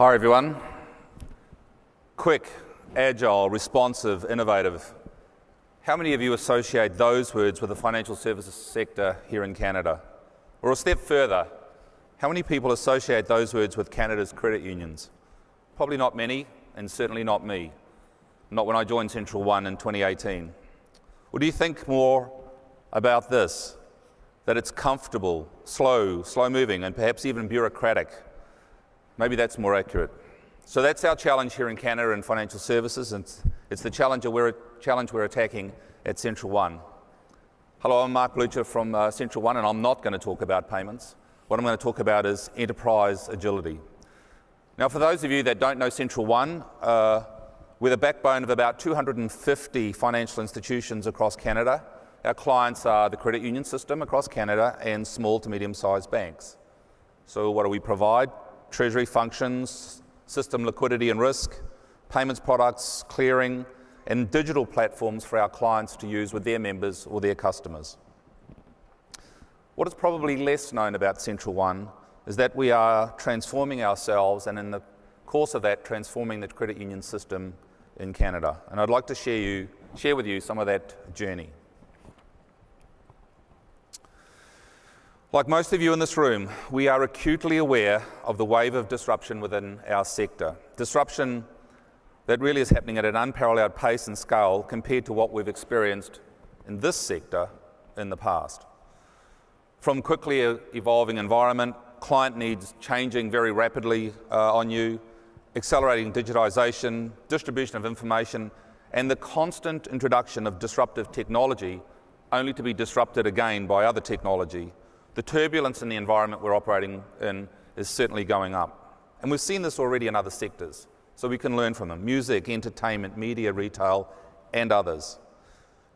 Hi everyone. Quick, agile, responsive, innovative. How many of you associate those words with the financial services sector here in Canada? Or a step further, how many people associate those words with Canada's credit unions? Probably not many, and certainly not me. Not when I joined Central One in 2018. Or do you think more about this? That it's comfortable, slow-moving, and perhaps even bureaucratic? Maybe that's more accurate. So that's our challenge here in Canada in financial services, and it's the challenge we're attacking at Central One. Hello, I'm Mark Blucher from Central One, and I'm not going to talk about payments. What I'm going to talk about is enterprise agility. Now, for those of you that don't know Central One, we're the backbone of about 250 financial institutions across Canada. Our clients are the credit union system across Canada and small to medium-sized banks. So what do we provide? Treasury functions, system liquidity and risk, payments products, clearing, and digital platforms for our clients to use with their members or their customers. What is probably less known about Central One is that we are transforming ourselves and in the course of that, transforming the credit union system in Canada. And I'd like to share with you some of that journey. Like most of you in this room, we are acutely aware of the wave of disruption within our sector. Disruption that really is happening at an unparalleled pace and scale compared to what we've experienced in this sector in the past. From quickly evolving environment, client needs changing very rapidly on you, accelerating digitization, distribution of information, and the constant introduction of disruptive technology only to be disrupted again by other technology. The turbulence in the environment we're operating in is certainly going up. And we've seen this already in other sectors, so we can learn from them. Music, entertainment, media, retail, and others.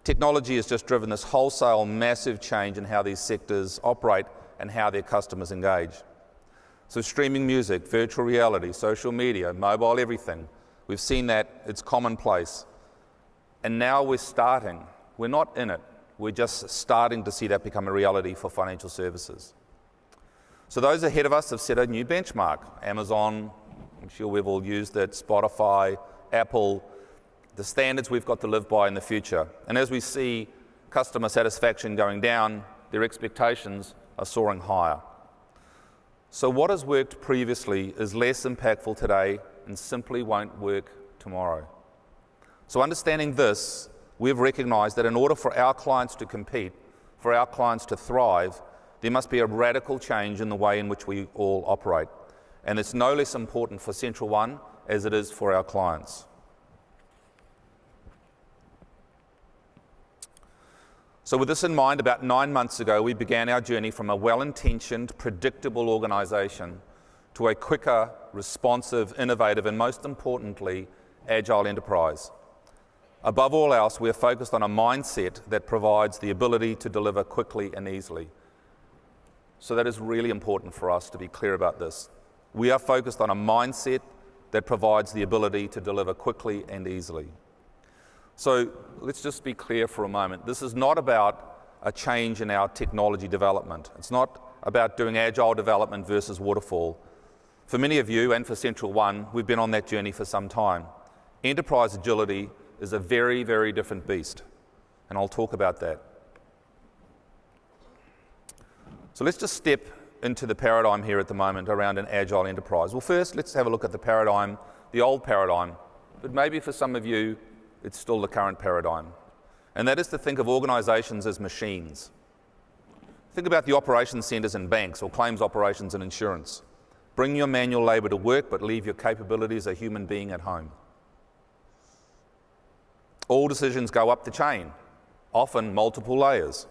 Technology has just driven this wholesale massive change in how these sectors operate and how their customers engage. So streaming music, virtual reality, social media, mobile everything. We've seen that, it's commonplace. And now we're not in it. We're just starting to see that become a reality for financial services. So those ahead of us have set a new benchmark. Amazon, I'm sure we've all used it, Spotify, Apple, the standards we've got to live by in the future. And as we see customer satisfaction going down, their expectations are soaring higher. So what has worked previously is less impactful today and simply won't work tomorrow. So understanding this, we've recognized that in order for our clients to compete, for our clients to thrive, there must be a radical change in the way in which we all operate. And it's no less important for Central One as it is for our clients. So with this in mind, about 9 months ago, we began our journey from a well-intentioned, predictable organization to a quicker, responsive, innovative, and most importantly, agile enterprise. Above all else, we are focused on a mindset that provides the ability to deliver quickly and easily. So that is really important for us to be clear about this. We are focused on a mindset that provides the ability to deliver quickly and easily. So let's just be clear for a moment. This is not about a change in our technology development. It's not about doing agile development versus waterfall. For many of you and for Central One, we've been on that journey for some time. Enterprise agility is a very, very different beast, and I'll talk about that. So let's just step into the paradigm here at the moment around an agile enterprise. Well, first, let's have a look at the paradigm, the old paradigm, but maybe for some of you, it's still the current paradigm, and that is to think of organizations as machines. Think about the operations centers in banks or claims operations in insurance. Bring your manual labor to work, but leave your capabilities as a human being at home. All decisions go up the chain, often multiple layers.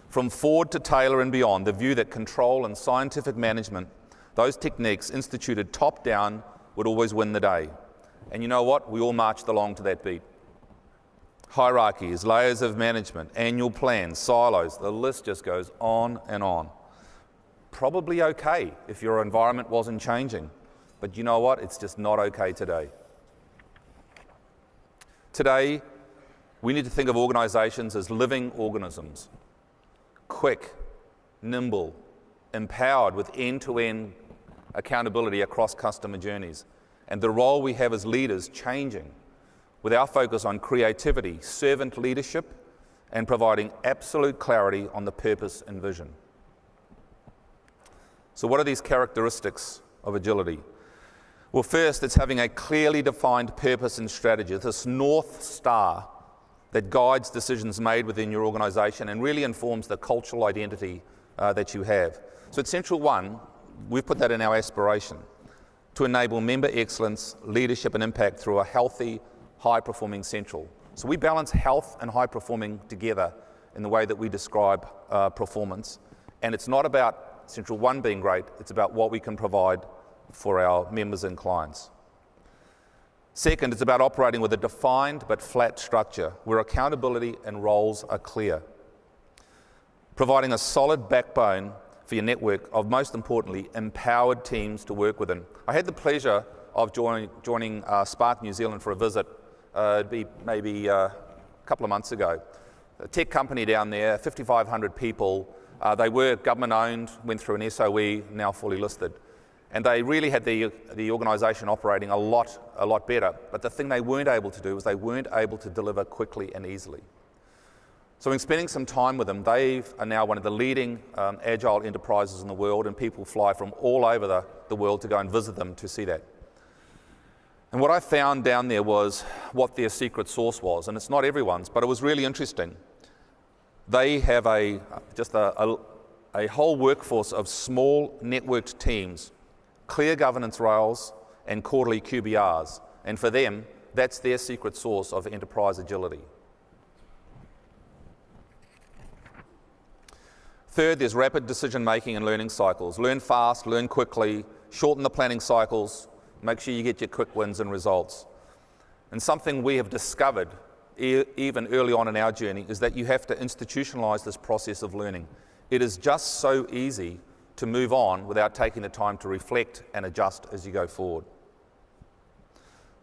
From Ford to Taylor and beyond, the view that control and scientific management, those techniques instituted top-down, would always win the day. And you know what? We all marched along to that beat. Hierarchies, layers of management, annual plans, silos, the list just goes on and on. Probably okay if your environment wasn't changing, but you know what? It's just not okay today. Today, we need to think of organizations as living organisms, quick, nimble, empowered with end-to-end accountability across customer journeys, and the role we have as leaders changing with our focus on creativity, servant leadership, and providing absolute clarity on the purpose and vision. So what are these characteristics of agility? Well, first, it's having a clearly defined purpose and strategy, this North Star that guides decisions made within your organisation and really informs the cultural identity that you have. So at Central One, we've put that in our aspiration to enable member excellence, leadership and impact through a healthy, high-performing Central. So we balance health and high-performing together in the way that we describe performance. And it's not about Central One being great, it's about what we can provide for our members and clients. Second, it's about operating with a defined but flat structure where accountability and roles are clear. Providing a solid backbone for your network of, most importantly, empowered teams to work within. I had the pleasure of joining Spark New Zealand for a visit, it'd be maybe a couple of months ago. A tech company down there, 5,500 people. They were government-owned, went through an SOE, now fully listed. And they really had the organisation operating a lot better. But the thing they weren't able to do was they weren't able to deliver quickly and easily. So in spending some time with them, they are now one of the leading agile enterprises in the world, and people fly from all over the world to go and visit them to see that. And what I found down there was what their secret sauce was, and it's not everyone's, but it was really interesting. They have just a whole workforce of small networked teams, clear governance rails, and quarterly QBRs. And for them, that's their secret sauce of enterprise agility. Third, there's rapid decision-making and learning cycles. Learn fast, learn quickly, shorten the planning cycles, make sure you get your quick wins and results. And something we have discovered even early on in our journey is that you have to institutionalize this process of learning. It is just so easy to move on without taking the time to reflect and adjust as you go forward.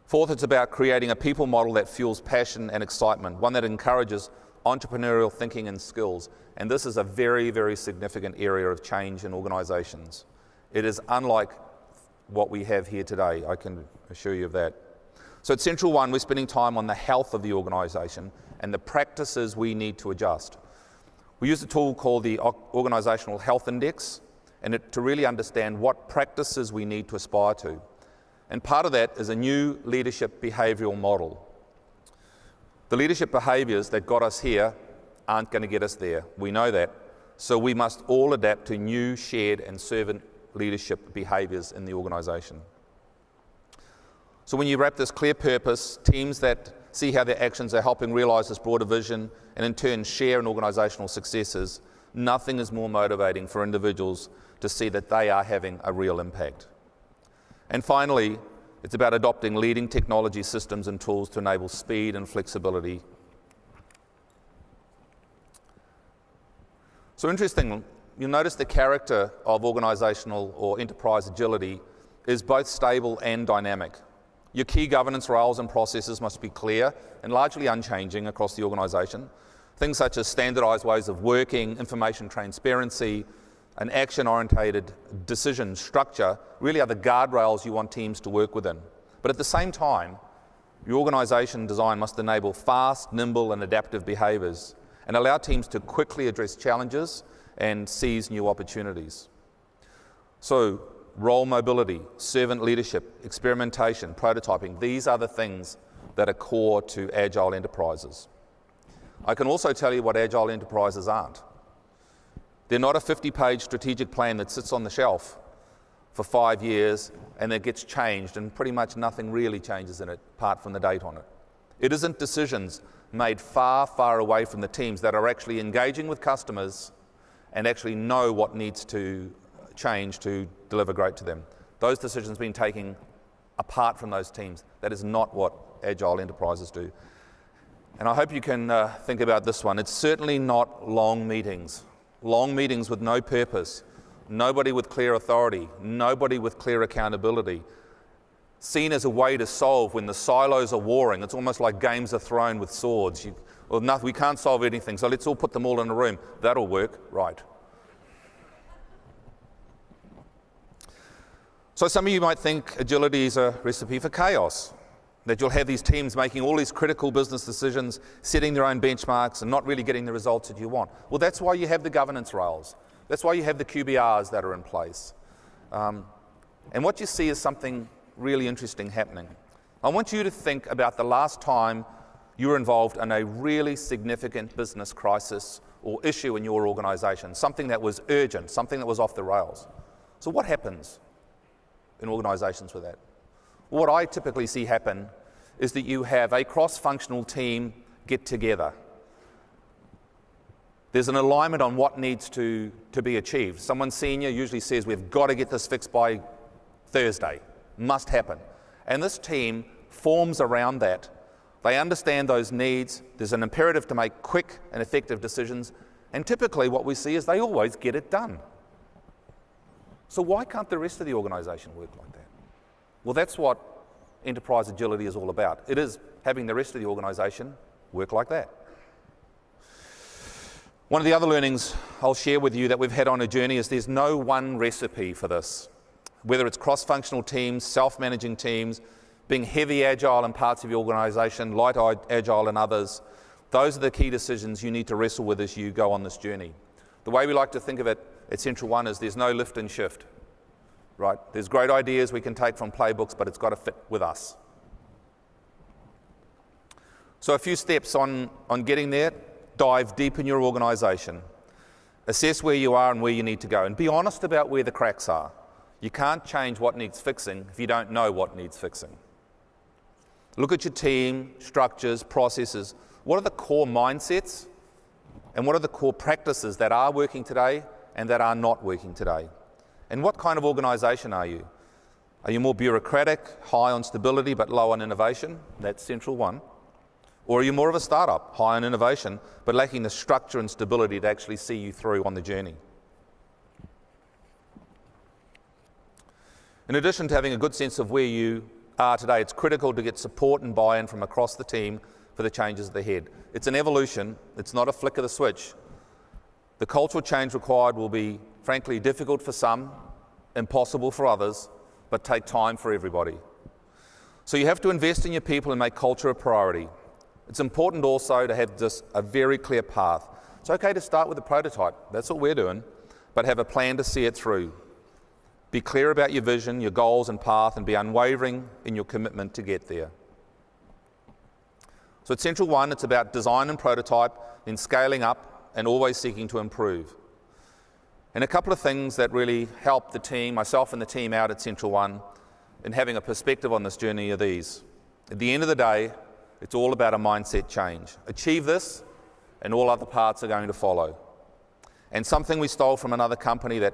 Fourth, it's about creating a people model that fuels passion and excitement, one that encourages entrepreneurial thinking and skills. And this is a very, very significant area of change in organisations. It is unlike what we have here today, I can assure you of that. So at Central One, we're spending time on the health of the organisation and the practices we need to adjust. We use a tool called the Organisational Health Index to really understand what practices we need to aspire to. And part of that is a new leadership behavioural model. The leadership behaviours that got us here aren't going to get us there. We know that. So we must all adapt to new shared and servant leadership behaviours in the organisation. So when you wrap this clear purpose, teams that see how their actions are helping realise this broader vision and in turn share in organisational successes, nothing is more motivating for individuals to see that they are having a real impact. And finally, it's about adopting leading technology systems and tools to enable speed and flexibility. So interesting, you'll notice the character of organisational or enterprise agility is both stable and dynamic. Your key governance rails and processes must be clear and largely unchanging across the organisation. Things such as standardised ways of working, information transparency, an action-orientated decision structure really are the guardrails you want teams to work within. But at the same time, your organisation design must enable fast, nimble and adaptive behaviours and allow teams to quickly address challenges and seize new opportunities. So, role mobility, servant leadership, experimentation, prototyping, these are the things that are core to agile enterprises. I can also tell you what agile enterprises aren't. They're not a 50-page strategic plan that sits on the shelf for 5 years and that gets changed and pretty much nothing really changes in it apart from the date on it. It isn't decisions made far, far away from the teams that are actually engaging with customers and actually know what needs to change to deliver great to them. Those decisions being taken apart from those teams. That is not what agile enterprises do. And I hope you can think about this one. It's certainly not long meetings with no purpose, nobody with clear authority, nobody with clear accountability, seen as a way to solve when the silos are warring. It's almost like games are thrown with swords. We can't solve anything, so let's all put them all in a room. That'll work, right. So some of you might think agility is a recipe for chaos, that you'll have these teams making all these critical business decisions, setting their own benchmarks and not really getting the results that you want. Well, that's why you have the governance rails. That's why you have the QBRs that are in place. And what you see is something really interesting happening. I want you to think about the last time you were involved in a really significant business crisis or issue in your organization, something that was urgent, something that was off the rails. So what happens in organizations with that? What I typically see happen is that you have a cross-functional team get together. There's an alignment on what needs to be achieved. Someone senior usually says, we've got to get this fixed by Thursday. Must happen. And this team forms around that. They understand those needs. There's an imperative to make quick and effective decisions. And typically what we see is they always get it done. So why can't the rest of the organization work like that? Well, that's what enterprise agility is all about. It is having the rest of the organization work like that. One of the other learnings I'll share with you that we've had on a journey is there's no one recipe for this. Whether it's cross-functional teams, self-managing teams, being heavy agile in parts of your organization, light agile in others, those are the key decisions you need to wrestle with as you go on this journey. The way we like to think of it at Central One is there's no lift and shift, right? There's great ideas we can take from playbooks, but it's got to fit with us. So a few steps on getting there. Dive deep in your organization. Assess where you are and where you need to go, and be honest about where the cracks are. You can't change what needs fixing if you don't know what needs fixing. Look at your team, structures, processes. What are the core mindsets and what are the core practices that are working today and that are not working today? And what kind of organization are you? Are you more bureaucratic, high on stability but low on innovation? That's Central One. Or are you more of a startup, high on innovation but lacking the structure and stability to actually see you through on the journey? In addition to having a good sense of where you are today, it's critical to get support and buy-in from across the team for the changes ahead. It's an evolution. It's not a flick of the switch. The cultural change required will be, frankly, difficult for some, impossible for others, but take time for everybody. So you have to invest in your people and make culture a priority. It's important also to have just a very clear path. It's okay to start with a prototype. That's what we're doing, but have a plan to see it through. Be clear about your vision, your goals and path, and be unwavering in your commitment to get there. So at Central One, it's about design and prototype, then scaling up and always seeking to improve. And a couple of things that really help the team, myself and the team out at Central One, in having a perspective on this journey are these. At the end of the day, it's all about a mindset change. Achieve this, and all other parts are going to follow. And something we stole from another company that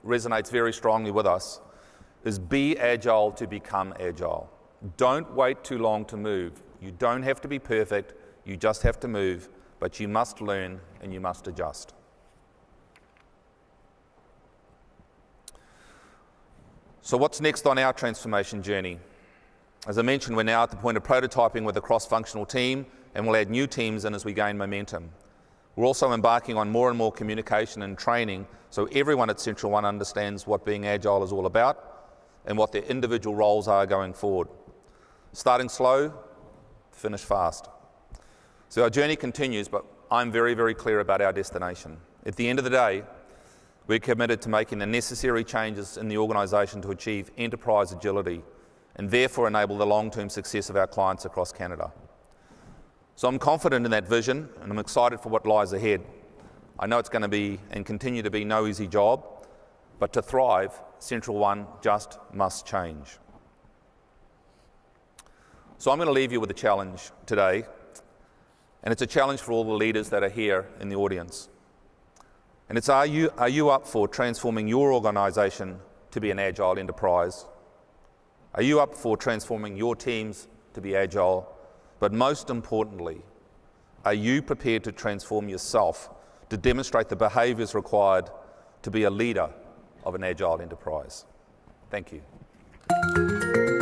resonates very strongly with us is be agile to become agile. Don't wait too long to move. You don't have to be perfect, you just have to move, but you must learn and you must adjust. So what's next on our transformation journey? As I mentioned, we're now at the point of prototyping with a cross-functional team, and we'll add new teams in as we gain momentum. We're also embarking on more and more communication and training so everyone at Central One understands what being agile is all about and what their individual roles are going forward. Starting slow, finish fast. So our journey continues, but I'm very, very clear about our destination. At the end of the day, we're committed to making the necessary changes in the organisation to achieve enterprise agility and therefore enable the long-term success of our clients across Canada. So I'm confident in that vision, and I'm excited for what lies ahead. I know it's going to be and continue to be no easy job, but to thrive, Central One just must change. So I'm going to leave you with a challenge today, and it's a challenge for all the leaders that are here in the audience. And it's, are you up for transforming your organisation to be an agile enterprise? Are you up for transforming your teams to be agile? But most importantly, are you prepared to transform yourself to demonstrate the behaviours required to be a leader of an agile enterprise? Thank you.